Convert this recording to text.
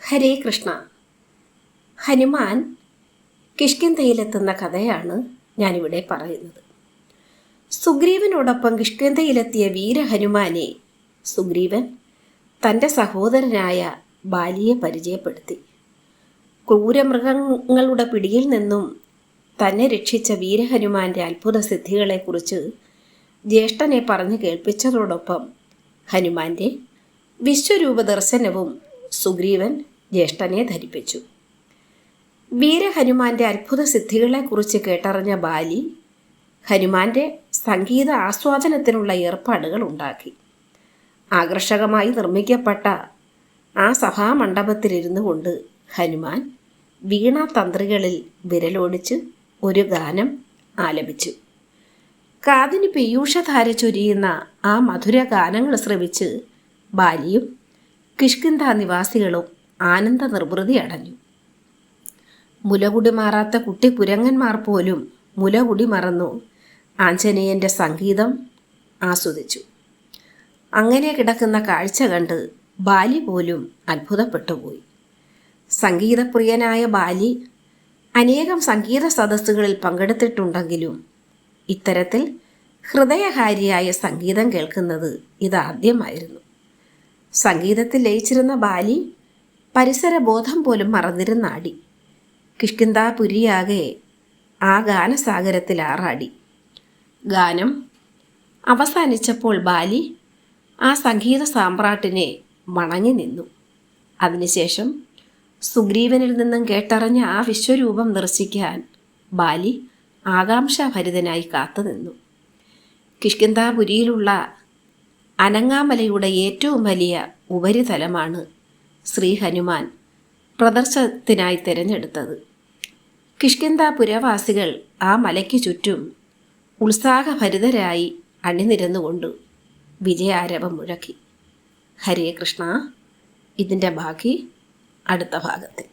ഹരേ കൃഷ്ണ. ഹനുമാൻ കിഷ്കിന്ധയിലെത്തുന്ന കഥയാണ് ഞാനിവിടെ പറയുന്നത്. സുഗ്രീവനോടൊപ്പം കിഷ്കിന്ധയിലെത്തിയ വീരഹനുമാനെ സുഗ്രീവൻ തൻ്റെ സഹോദരനായ ബാലിയെ പരിചയപ്പെടുത്തി. ക്രൂരമൃഗങ്ങളുടെ പിടിയിൽ നിന്നും തന്നെ രക്ഷിച്ച വീരഹനുമാന്റെ അത്ഭുത സിദ്ധികളെക്കുറിച്ച് ജ്യേഷ്ഠനെ പറഞ്ഞു കേൾപ്പിച്ചതോടൊപ്പം ഹനുമാന്റെ വിശ്വരൂപ ദർശനവും സുഗ്രീവൻ ജ്യേഷ്ഠനെ ധരിപ്പിച്ചു. വീരഹനുമാന്റെ അത്ഭുത സിദ്ധികളെക്കുറിച്ച് കേട്ടറിഞ്ഞ ബാലി ഹനുമാന്റെ സംഗീത ആസ്വാദനത്തിനുള്ള ഏർപ്പാടുകൾ ഉണ്ടാക്കി. ആകർഷകമായി നിർമ്മിക്കപ്പെട്ട ആ സഭാമണ്ഡപത്തിലിരുന്നു കൊണ്ട് ഹനുമാൻ വീണാതന്ത്രികളിൽ വിരലോടിച്ച് ഒരു ഗാനം ആലപിച്ചു. കാതിന് പീയൂഷധാര ചൊരിയുന്ന ആ മധുര ഗാനങ്ങൾ ശ്രവിച്ച് ബാലിയും കിഷ്കിന്ധ നിവാസികളും ആനന്ദ നിർവൃതി അടഞ്ഞു. മുലകുടി മാറാത്ത കുട്ടി കുരങ്ങന്മാർ പോലും മുലകുടി മറന്നു ആഞ്ജനേയൻ്റെ സംഗീതം ആസ്വദിച്ചു. അങ്ങനെ കിടക്കുന്ന കാഴ്ച കണ്ട് ബാലി പോലും അത്ഭുതപ്പെട്ടുപോയി. സംഗീതപ്രിയനായ ബാലി അനേകം സംഗീത സദസ്സുകളിൽ പങ്കെടുത്തിട്ടുണ്ടെങ്കിലും ഇത്തരത്തിൽ ഹൃദയഹാരിയായ സംഗീതം കേൾക്കുന്നത് ഇതാദ്യമായിരുന്നു. സംഗീതത്തിൽ ലയിച്ചിരുന്ന ബാലി പരിസരബോധം പോലും മറന്നിരുന്നാടി. കിഷ്കിന്ധാപുരിയാകെ ആ ഗാനസാഗരത്തിൽ ആറാടി. ഗാനം അവസാനിച്ചപ്പോൾ ബാലി ആ സംഗീത സാമ്രാട്ടിനെ വണങ്ങി നിന്നു. അതിനുശേഷം സുഗ്രീവനിൽ നിന്നും കേട്ടറിഞ്ഞ ആ വിശ്വരൂപം ദർശിക്കാൻ ബാലി ആകാംക്ഷാഭരിതനായി കാത്തുനിന്നു. കിഷ്കിന്ധാപുരിയിലുള്ള അനങ്ങാമലയുടെ ഏറ്റവും വലിയ ഉപരിതലമാണ് ശ്രീ ഹനുമാൻ പ്രദർശനത്തിനായി തിരഞ്ഞെടുത്തത്. കിഷ്കിന്ധാപുരവാസികൾ ആ മലയ്ക്ക് ചുറ്റും ഉത്സാഹഭരിതരായി അണിനിരന്നുകൊണ്ട് വിജയാരവം മുഴക്കി. ഹരേ കൃഷ്ണ. ഇതിൻ്റെ ബാക്കി അടുത്ത ഭാഗത്തിൽ.